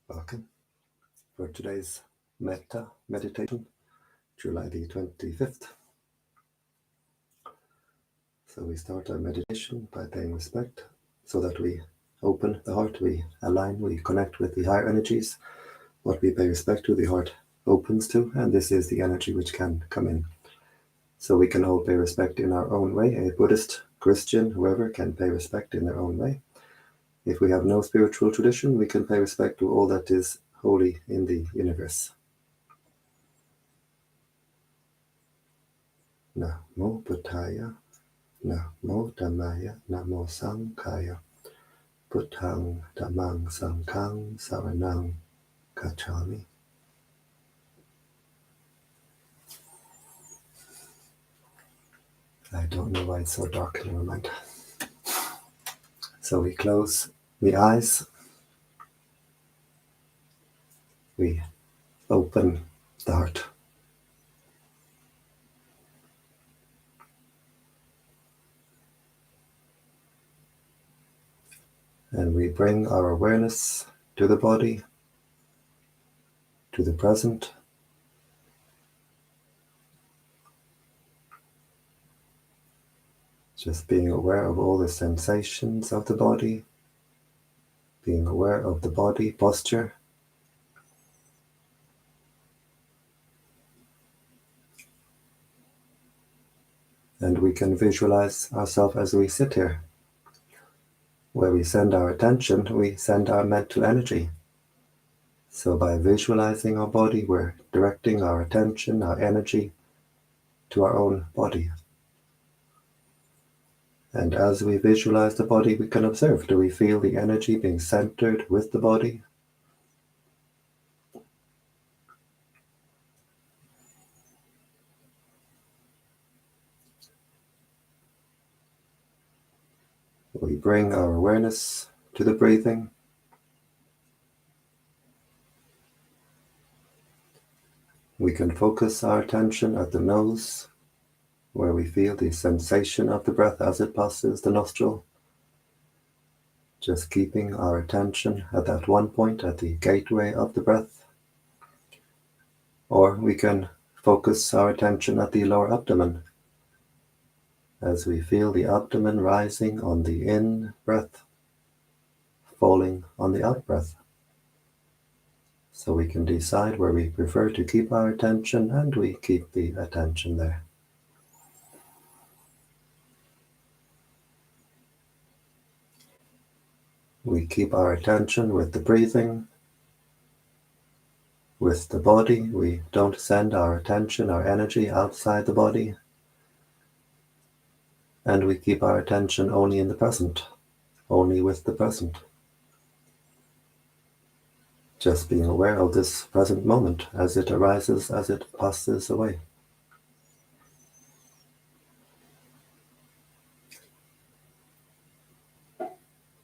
Welcome for today's Metta meditation, July the 25th. So we start our meditation by paying respect so that we open the heart, we align, we connect with the higher energies. What we pay respect to, the heart opens to, and this is the energy which can come in. So we can all pay respect in our own way. A Buddhist, Christian, whoever can pay respect in their own way. If we have no spiritual tradition, we can pay respect to all that is holy in the universe. Namo Buddhaya, Namo Dhammaya, Namo Sanghaya, Buddhang Dhammang Sanghang Saranang Gacchami. I don't know why it's so dark, never mind. So we close the eyes, we open the heart. And we bring our awareness to the body, to the present. Just being aware of all the sensations of the body, being aware of the body posture. And we can visualize ourselves as we sit here. Where we send our attention, we send our mental energy. So by visualizing our body, we're directing our attention, our energy to our own body. And as we visualize the body, we can observe, do we feel the energy being centered with the body? We bring our awareness to the breathing. We can focus our attention at the nose, where we feel the sensation of the breath as it passes the nostril. Just keeping our attention at that one point, at the gateway of the breath. Or we can focus our attention at the lower abdomen, as we feel the abdomen rising on the in-breath, falling on the out-breath. So we can decide where we prefer to keep our attention, and we keep the attention there. We keep our attention with the breathing, with the body. We don't send our attention, our energy outside the body. And we keep our attention only in the present, only with the present. Just being aware of this present moment as it arises, as it passes away.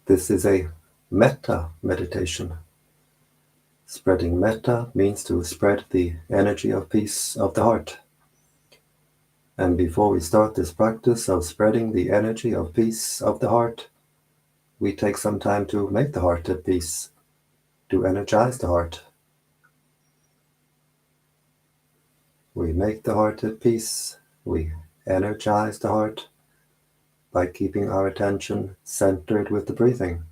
This is a Metta meditation. Spreading Metta means to spread the energy of peace of the heart. And before we start this practice of spreading the energy of peace of the heart, we take some time to make the heart at peace, to energize the heart. We make the heart at peace, we energize the heart by keeping our attention centered with the breathing,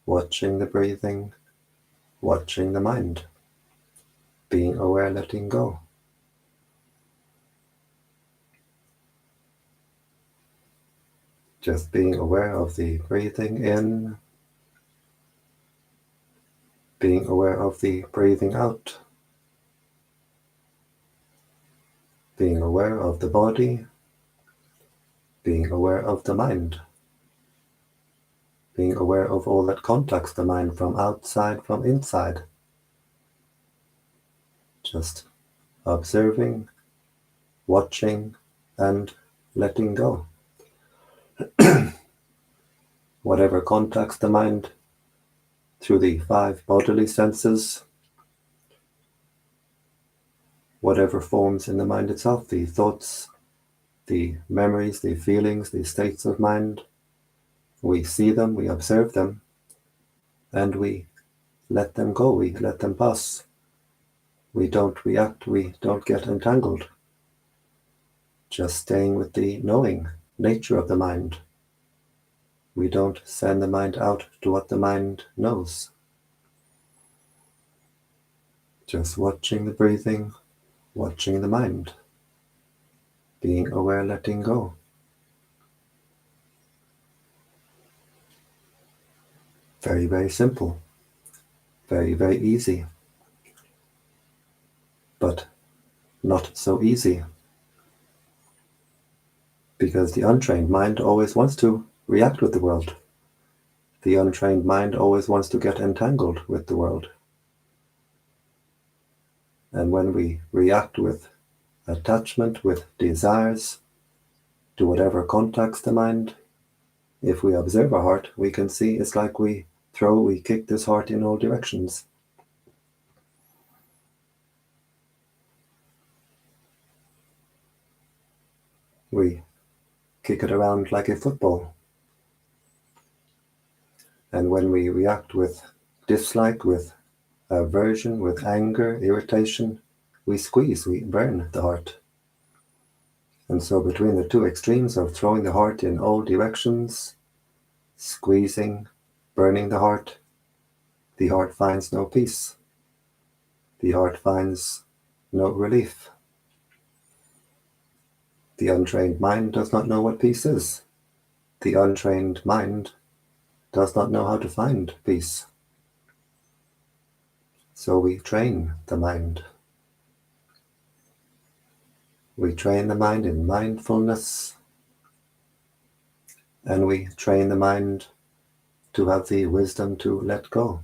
watching the breathing, watching the mind, being aware, letting go. Just being aware of the breathing in, being aware of the breathing out, being aware of the body, being aware of the mind, being aware of all that contacts the mind from outside, from inside. Just observing, watching, and letting go. Whatever contacts the mind through the 5 bodily senses, whatever forms in the mind itself, the thoughts, the memories, the feelings, the states of mind, we see them, we observe them, and we let them go, we let them pass. We don't react, we don't get entangled. Just staying with the knowing nature of the mind. We don't send the mind out to what the mind knows. Just watching the breathing, watching the mind, being aware, letting go. Very, very simple. Very, very easy. But not so easy. Because the untrained mind always wants to react with the world. The untrained mind always wants to get entangled with the world. And when we react with attachment, with desires, to whatever contacts the mind, if we observe our heart, we can see it's like we kick this heart in all directions. We kick it around like a football. And when we react with dislike, with aversion, with anger, irritation, we squeeze, we burn the heart. And so between the two extremes of throwing the heart in all directions, squeezing, burning the heart finds no peace. The heart finds no relief. The untrained mind does not know what peace is. The untrained mind does not know how to find peace. So we train the mind. We train the mind in mindfulness, and we train the mind to have the wisdom to let go.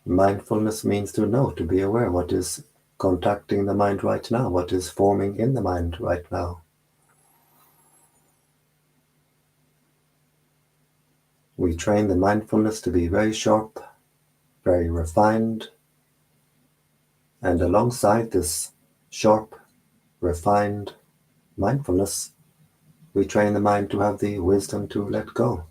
Mindfulness means to know, to be aware what is contacting the mind right now, what is forming in the mind right now. We train the mindfulness to be very sharp, very refined, and alongside this sharp, refined mindfulness, we train the mind to have the wisdom to let go.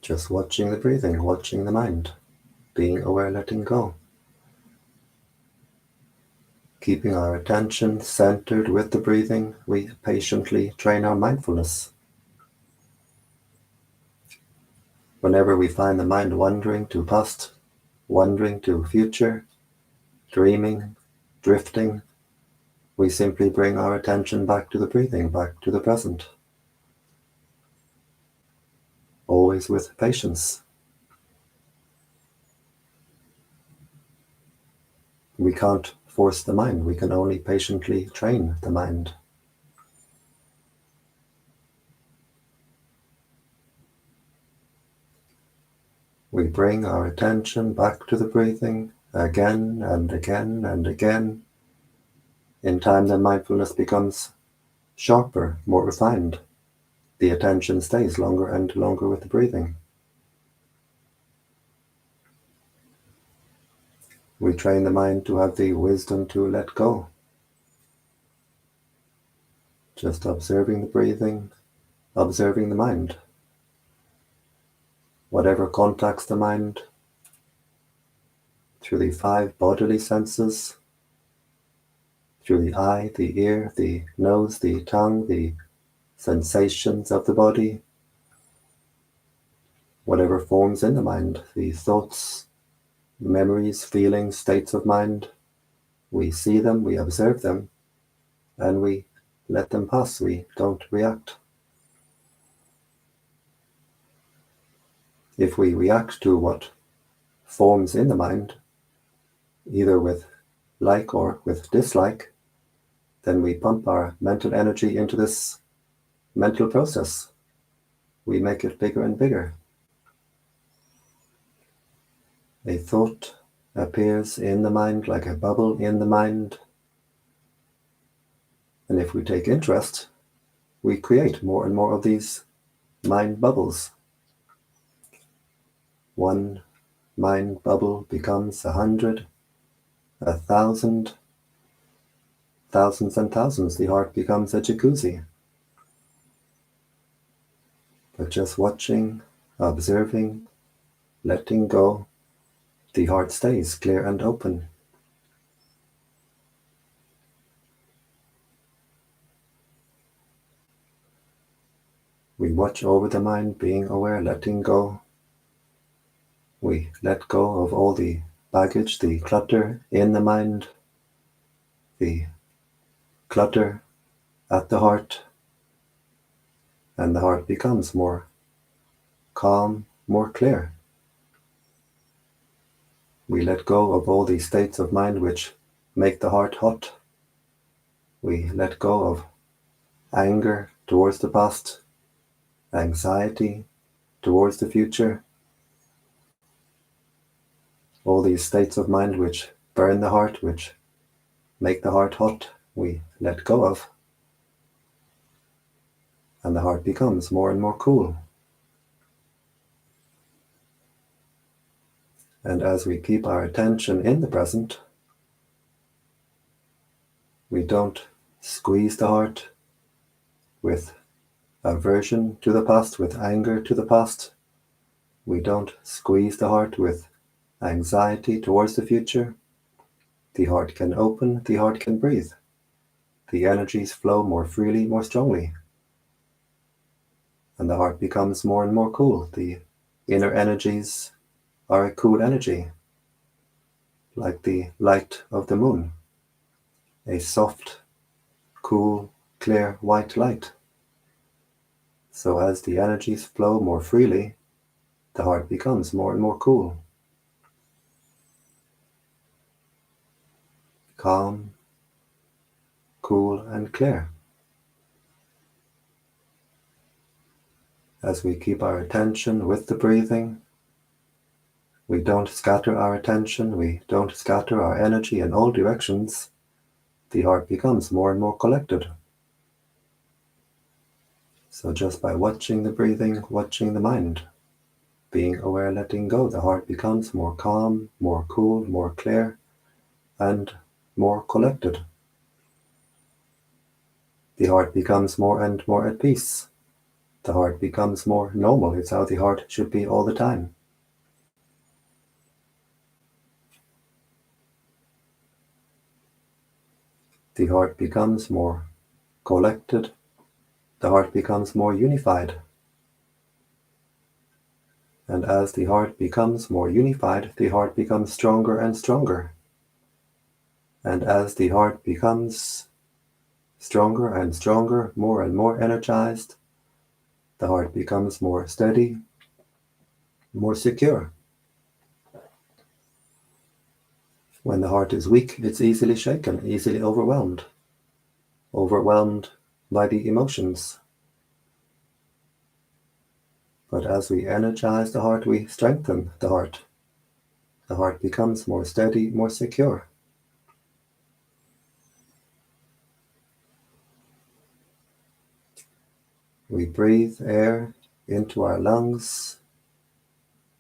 Just watching the breathing, watching the mind, being aware, letting go. Keeping our attention centered with the breathing, we patiently train our mindfulness. Whenever we find the mind wandering to past, wandering to future, dreaming, drifting, we simply bring our attention back to the breathing, back to the present. Always with patience. We can't force the mind, we can only patiently train the mind. We bring our attention back to the breathing again and again and again. In time, the mindfulness becomes sharper, more refined. The attention stays longer and longer with the breathing. We train the mind to have the wisdom to let go. Just observing the breathing, observing the mind. Whatever contacts the mind, through the 5 bodily senses, through the eye, the ear, the nose, the tongue, the sensations of the body, whatever forms in the mind, the thoughts, memories, feelings, states of mind, we see them, we observe them, and we let them pass, we don't react. If we react to what forms in the mind, either with like or with dislike, then we pump our mental energy into this mental process. We make it bigger and bigger. A thought appears in the mind like a bubble in the mind. And if we take interest, we create more and more of these mind bubbles. One mind bubble becomes 100, 1,000, thousands and thousands. The heart becomes a jacuzzi. but just watching, observing, letting go, the heart stays clear and open. We watch over the mind, being aware, letting go. We let go of all the baggage, the clutter in the mind, the clutter at the heart, and the heart becomes more calm, more clear. We let go of all the states of mind which make the heart hot. We let go of anger towards the past, anxiety towards the future, all these states of mind which burn the heart, which make the heart hot, we let go of, and the heart becomes more and more cool. And as we keep our attention in the present, we don't squeeze the heart with aversion to the past, with anger to the past. We don't squeeze the heart with anxiety towards the future. The heart can open, the heart can breathe. The energies flow more freely, more strongly. And the heart becomes more and more cool. The inner energies are a cool energy, like the light of the moon, a soft, cool, clear, white light. So as the energies flow more freely, the heart becomes more and more cool, calm, cool, and clear. As we keep our attention with the breathing, we don't scatter our attention, we don't scatter our energy in all directions. The heart becomes more and more collected. So just by watching the breathing, watching the mind, being aware, letting go, the heart becomes more calm, more cool, more clear, and more collected. The heart becomes more and more at peace. The heart becomes more normal. It's how the heart should be all the time. The heart becomes more collected. The heart becomes more unified. And as the heart becomes more unified, the heart becomes stronger and stronger. And as the heart becomes stronger and stronger, more and more energized, the heart becomes more steady, more secure. When the heart is weak, it's easily shaken, easily overwhelmed by the emotions. But as we energize the heart, we strengthen the heart. The heart becomes more steady, more secure. We breathe air into our lungs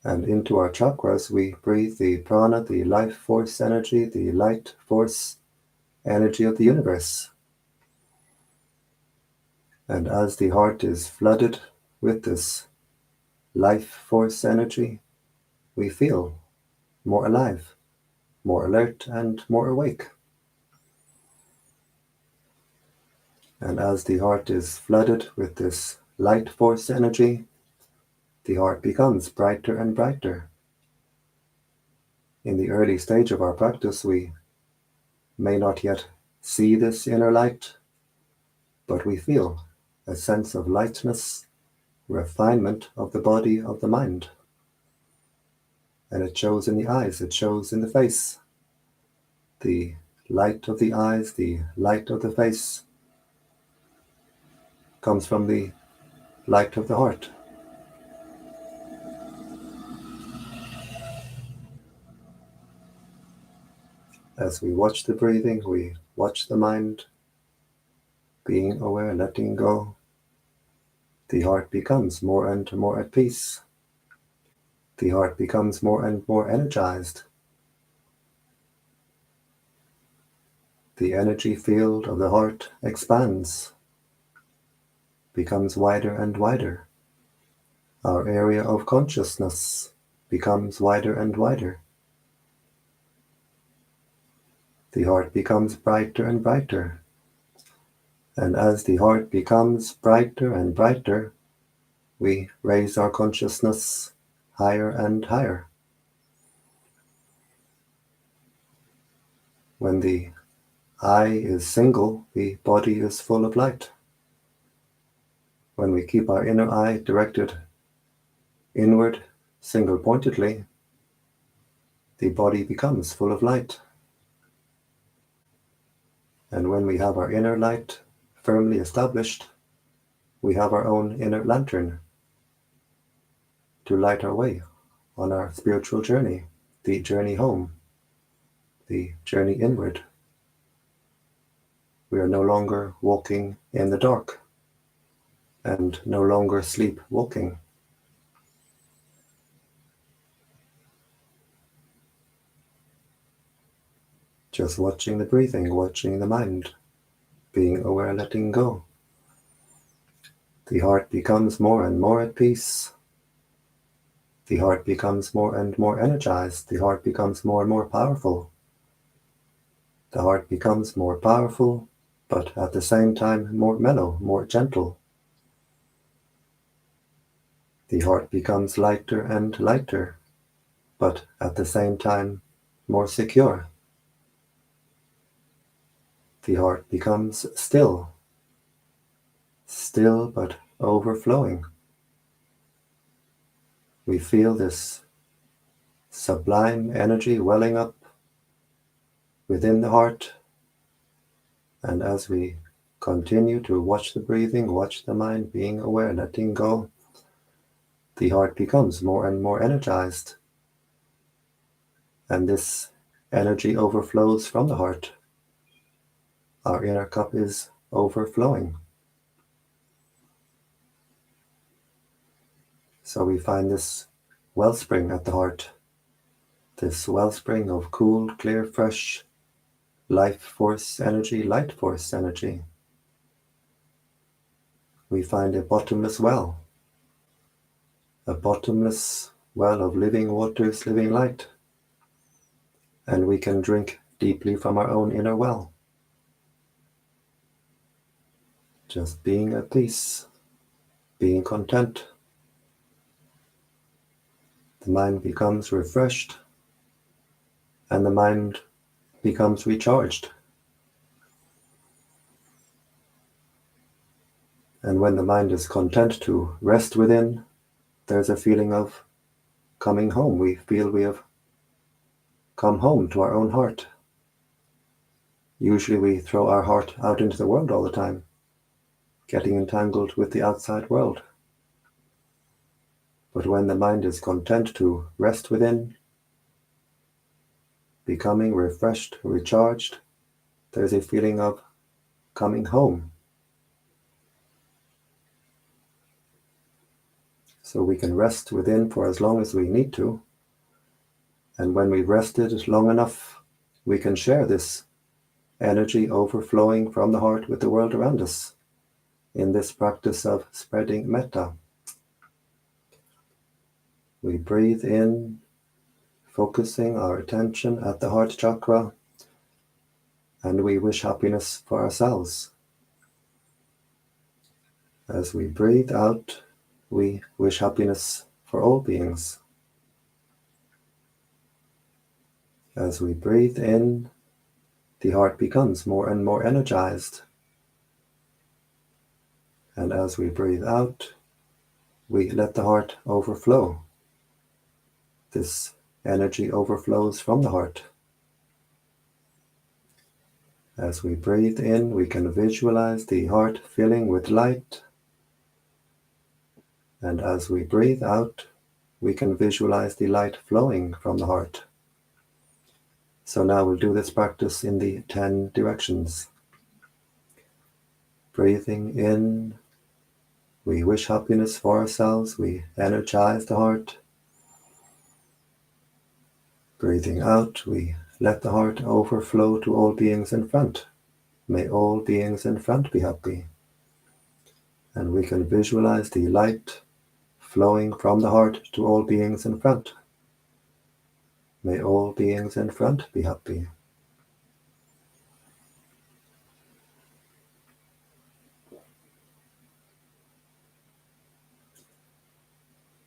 and into our chakras. We breathe the prana, the life force energy, the light force energy of the universe. And as the heart is flooded with this life force energy, we feel more alive, more alert, and more awake. And as the heart is flooded with this light force energy, the heart becomes brighter and brighter. In the early stage of our practice, we may not yet see this inner light, but we feel a sense of lightness, refinement of the body, of the mind. And it shows in the eyes, it shows in the face. The light of the eyes, the light of the face comes from the light of the heart. As we watch the breathing, we watch the mind, being aware, letting go. The heart becomes more and more at peace. The heart becomes more and more energized. The energy field of the heart expands, becomes wider and wider. Our area of consciousness becomes wider and wider. The heart becomes brighter and brighter. And as the heart becomes brighter and brighter, we raise our consciousness higher and higher. When the eye is single, the body is full of light. When we keep our inner eye directed inward, single-pointedly, the body becomes full of light. And when we have our inner light firmly established, we have our own inner lantern to light our way on our spiritual journey, the journey home, the journey inward. We are no longer walking in the dark and no longer sleepwalking. Just watching the breathing, watching the mind, being aware, letting go. The heart becomes more and more at peace. The heart becomes more and more energized. The heart becomes more and more powerful. The heart becomes more powerful, but at the same time more mellow, more gentle. The heart becomes lighter and lighter, but at the same time more secure. The heart becomes still, still but overflowing. We feel this sublime energy welling up within the heart, and as we continue to watch the breathing, watch the mind, being aware, letting go, the heart becomes more and more energized, and this energy overflows from the heart. Our inner cup is overflowing. So we find this wellspring at the heart, this wellspring of cool, clear, fresh life force energy, light force energy. We find a bottomless well of living waters, living light, and we can drink deeply from our own inner well. Just being at peace, being content. The mind becomes refreshed, and the mind becomes recharged. And when the mind is content to rest within, there's a feeling of coming home. We feel we have come home to our own heart. Usually we throw our heart out into the world all the time, getting entangled with the outside world. But when the mind is content to rest within, becoming refreshed, recharged, there's a feeling of coming home. So we can rest within for as long as we need to. And when we've rested long enough, we can share this energy overflowing from the heart with the world around us in this practice of spreading metta. We breathe in, focusing our attention at the heart chakra, and we wish happiness for ourselves. As we breathe out, we wish happiness for all beings. As we breathe in, the heart becomes more and more energized. And as we breathe out, we let the heart overflow. This energy overflows from the heart. As we breathe in, we can visualize the heart filling with light. And as we breathe out, we can visualize the light flowing from the heart. So now we'll do this practice in the 10 directions. Breathing in, we wish happiness for ourselves, we energize the heart. Breathing out, we let the heart overflow to all beings in front. May all beings in front be happy. And we can visualize the light flowing from the heart to all beings in front. May all beings in front be happy.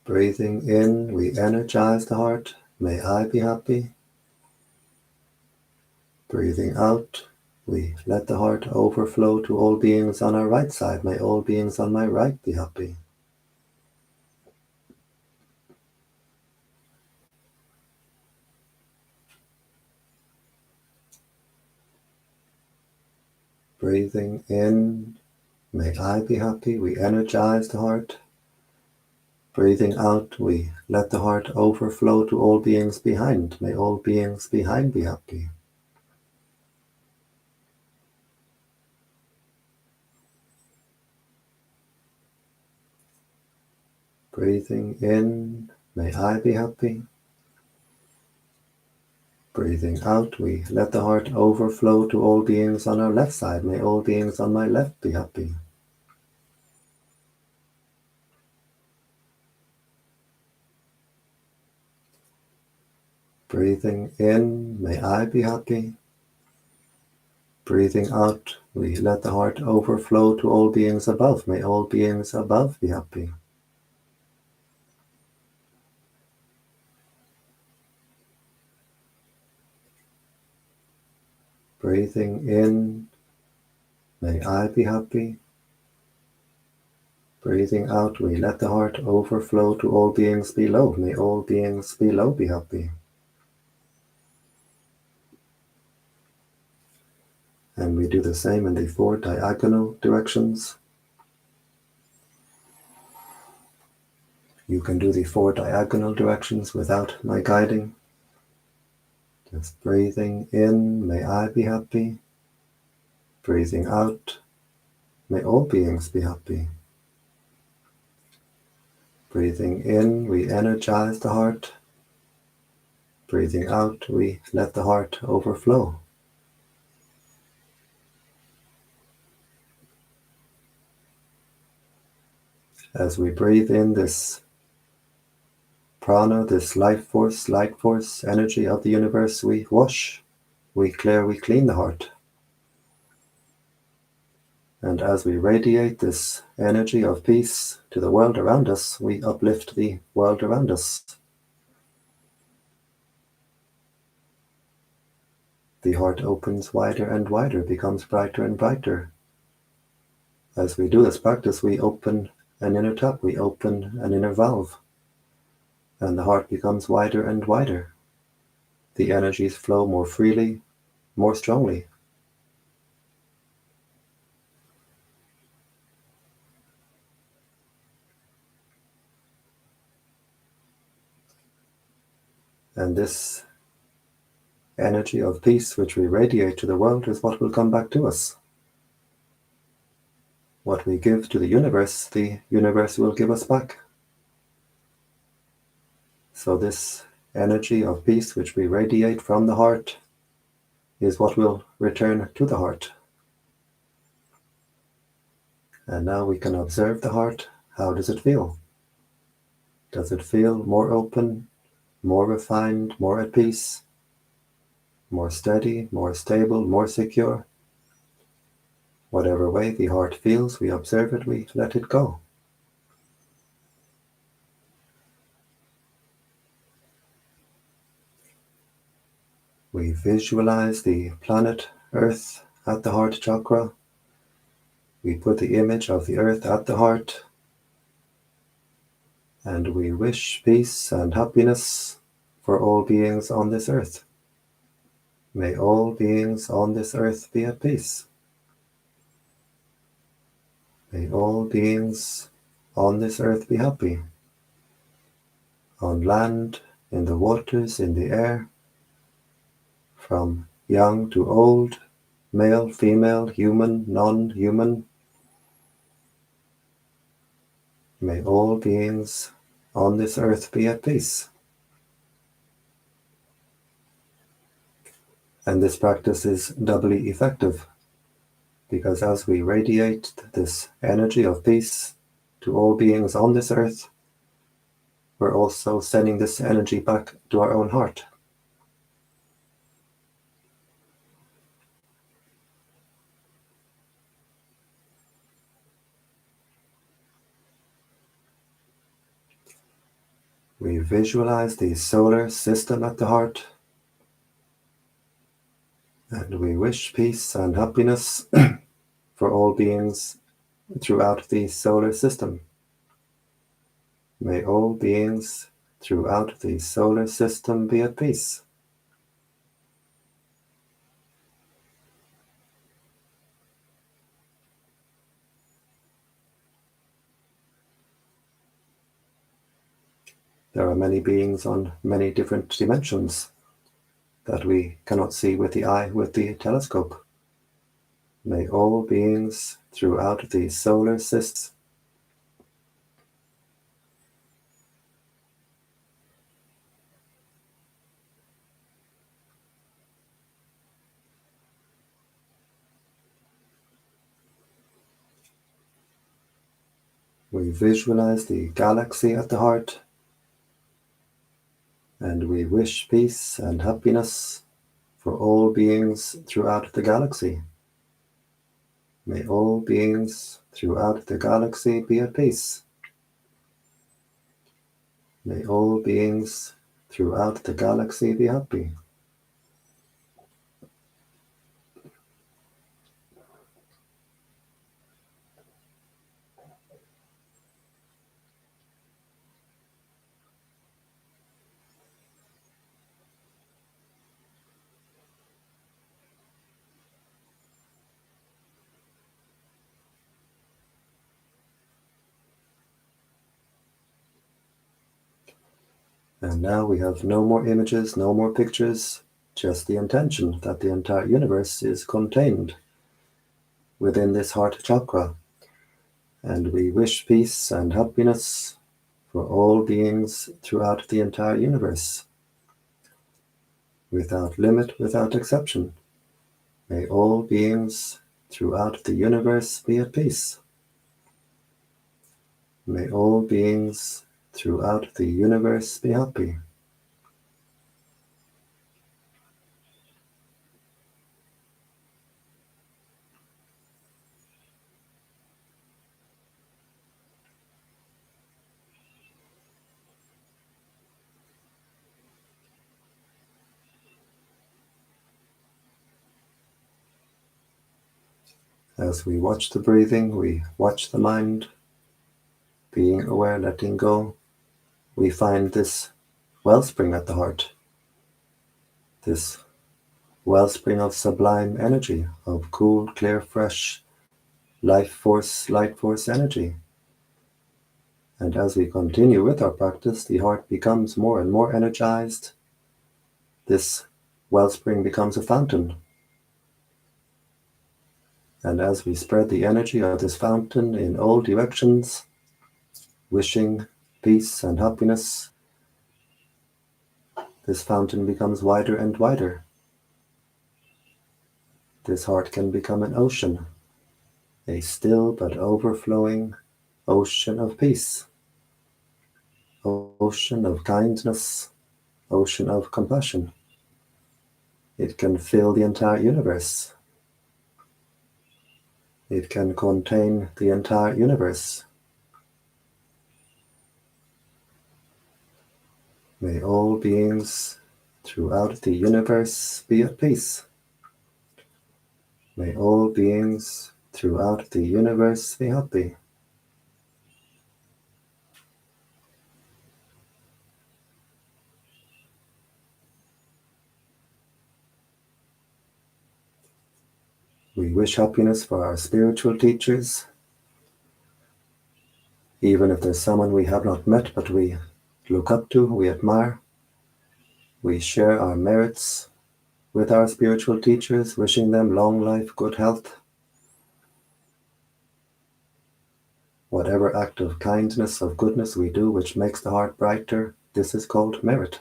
Breathing in, we energize the heart. May I be happy. Breathing out, we let the heart overflow to all beings on our right side. May all beings on my right be happy. Breathing in, may I be happy. We energize the heart. Breathing out, we let the heart overflow to all beings behind. May all beings behind be happy. Breathing in, may I be happy. Breathing out, we let the heart overflow to all beings on our left side. May all beings on my left be happy. Breathing in, may I be happy. Breathing out, we let the heart overflow to all beings above. May all beings above be happy. Breathing in, may I be happy. Breathing out, we let the heart overflow to all beings below. May all beings below be happy. And we do the same in the 4 diagonal directions. You can do the 4 diagonal directions without my guiding. Just breathing in, may I be happy. Breathing out, may all beings be happy. Breathing in, we energize the heart. Breathing out, we let the heart overflow. As we breathe in this prana, this life force, light force, energy of the universe, we wash, we clear, we clean the heart. And as we radiate this energy of peace to the world around us, we uplift the world around us. The heart opens wider and wider, becomes brighter and brighter. As we do this practice, we open an inner tap, we open an inner valve, and the heart becomes wider and wider. The energies flow more freely, more strongly. And this energy of peace which we radiate to the world is what will come back to us. What we give to the universe will give us back. So this energy of peace which we radiate from the heart is what will return to the heart. And now we can observe the heart. How does it feel? Does it feel more open, more refined, more at peace, more steady, more stable, more secure? Whatever way the heart feels, we observe it, we let it go. We visualize the planet Earth at the heart chakra. We put the image of the earth at the heart, and we wish peace and happiness for all beings on this earth. May all beings on this earth be at peace. May all beings on this earth be happy. On land, in the waters, in the air, from young to old, male, female, human, non-human. May all beings on this earth be at peace. And this practice is doubly effective, because as we radiate this energy of peace to all beings on this earth, we're also sending this energy back to our own heart. We visualize the solar system at the heart, and we wish peace and happiness for all beings throughout the solar system. May all beings throughout the solar system be at peace. There are many beings on many different dimensions that we cannot see with the eye with the telescope. May all beings throughout the solar system we visualize the galaxy at the heart, and we wish peace and happiness for all beings throughout the galaxy. May all beings throughout the galaxy be at peace. May all beings throughout the galaxy be happy. And now we have no more images, no more pictures, just the intention that the entire universe is contained within this heart chakra. And we wish peace and happiness for all beings throughout the entire universe, without limit, without exception. May all beings throughout the universe be at peace. May all beings throughout the universe be happy. As we watch the breathing, we watch the mind, being aware, letting go. We find this wellspring at the heart, this wellspring of sublime energy, of cool, clear, fresh, life force, light force energy. And as we continue with our practice, the heart becomes more and more energized. This wellspring becomes a fountain. And as we spread the energy of this fountain in all directions, wishing peace and happiness, this fountain becomes wider and wider. This heart can become an ocean, a still but overflowing ocean of peace, ocean of kindness, ocean of compassion. It can fill the entire universe. It can contain the entire universe. May all beings throughout the universe be at peace. May all beings throughout the universe be happy. We wish happiness for our spiritual teachers, even if there's someone we have not met but we look up to, we admire. We share our merits with our spiritual teachers, wishing them long life, good health. Whatever act of kindness, of goodness we do which makes the heart brighter, this is called merit.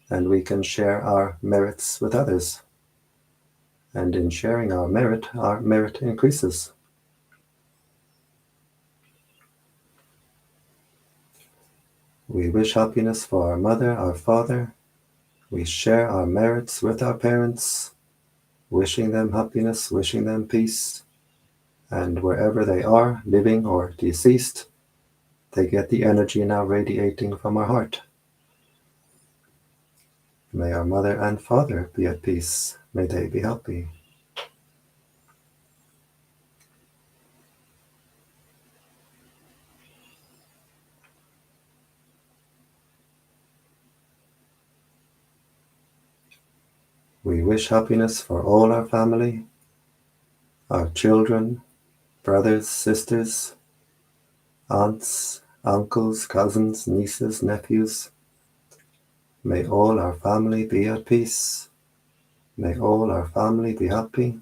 And we can share our merits with others. And in sharing our merit increases. We wish happiness for our mother, our father. We share our merits with our parents, wishing them happiness, wishing them peace. And wherever they are, living or deceased, they get the energy now radiating from our heart. May our mother and father be at peace. May they be happy. We wish happiness for all our family, our children, brothers, sisters, aunts, uncles, cousins, nieces, nephews. May all our family be at peace. May all our family be happy.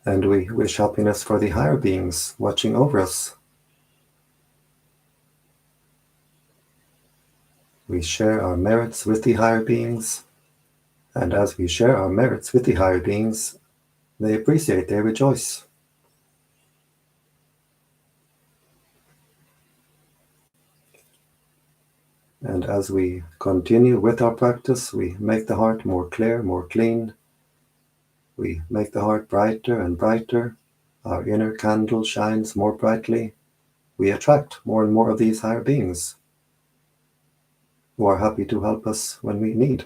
And we wish happiness for the higher beings watching over us. We share our merits with the higher beings, and as we share our merits with the higher beings, they appreciate, they rejoice. And as we continue with our practice, we make the heart more clear, more clean. We make the heart brighter and brighter. Our inner candle shines more brightly. We attract more and more of these higher beings who are happy to help us when we need.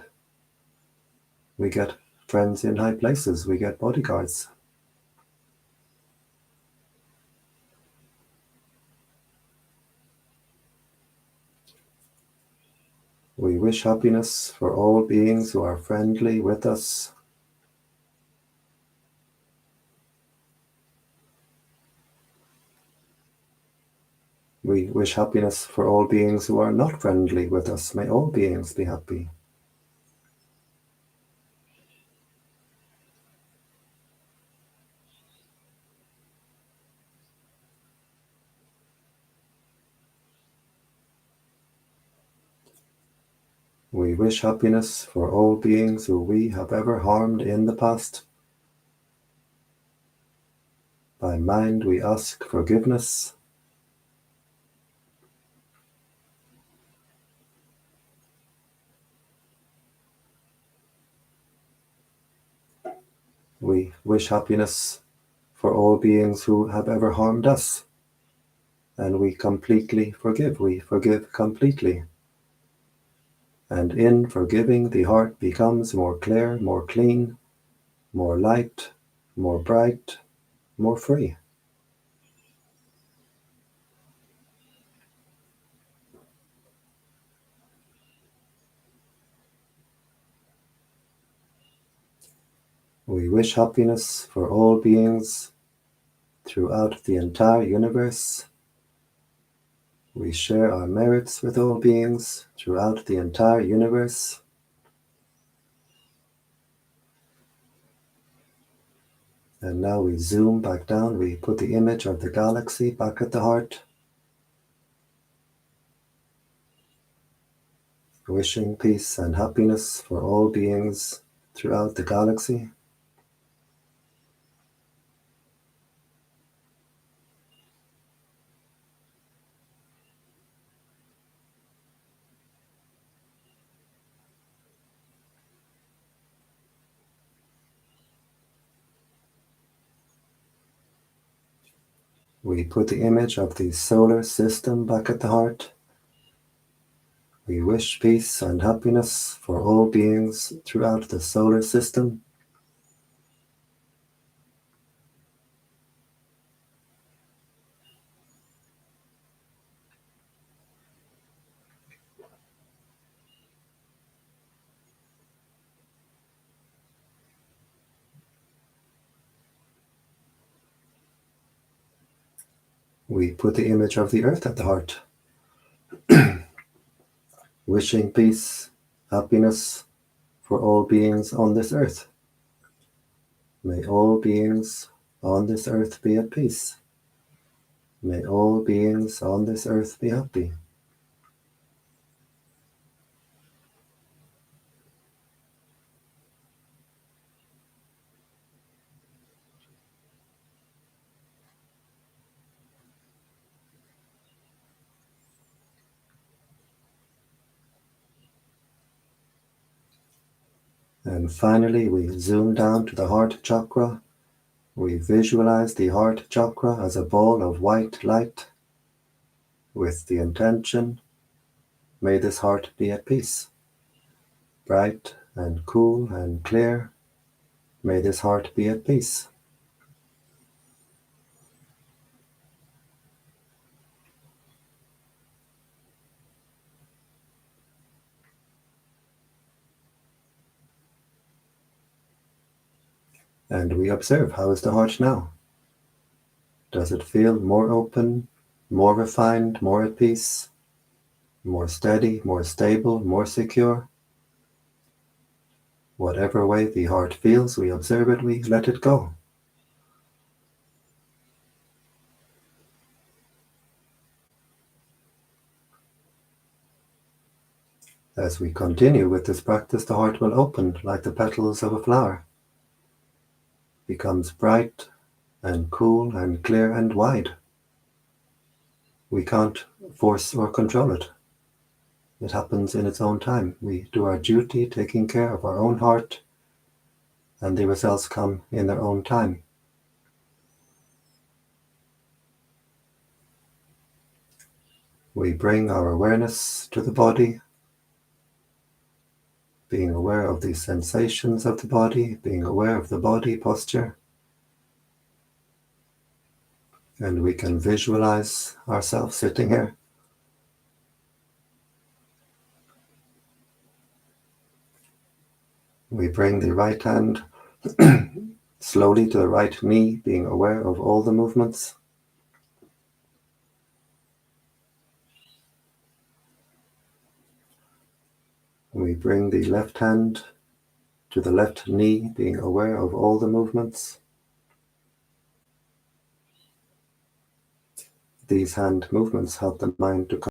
We get friends in high places. We get bodyguards. We wish happiness for all beings who are friendly with us. We wish happiness for all beings who are not friendly with us. May all beings be happy. We wish happiness for all beings who we have ever harmed in the past. By mind we ask forgiveness. We wish happiness for all beings who have ever harmed us. And we completely forgive. We forgive completely. And in forgiving, the heart becomes more clear, more clean, more light, more bright, more free. We wish happiness for all beings throughout the entire universe. We share our merits with all beings throughout the entire universe. And now we zoom back down. We put the image of the galaxy back at the heart. Wishing peace and happiness for all beings throughout the galaxy. We put the image of the solar system back at the heart. We wish peace and happiness for all beings throughout the solar system. We put the image of the earth at the heart. Wishing peace, happiness for all beings on this earth. May all beings on this earth be at peace. May all beings on this earth be happy. And finally, we zoom down to the heart chakra. We visualize the heart chakra as a ball of white light with the intention, may this heart be at peace. Bright and cool and clear, may this heart be at peace. And we observe, how is the heart now? Does it feel more open, more refined, more at peace, more steady, more stable, more secure? Whatever way the heart feels, we observe it, we let it go. As we continue with this practice, the heart will open like the petals of a flower, becomes bright and cool and clear and wide. We can't force or control it. It happens in its own time. We do our duty, taking care of our own heart, and the results come in their own time. We bring our awareness to the body, being aware of the sensations of the body, being aware of the body posture, and we can visualize ourselves sitting here. We bring the right hand slowly to the right knee, being aware of all the movements. We bring the left hand to the left knee, being aware of all the movements. These hand movements help the mind to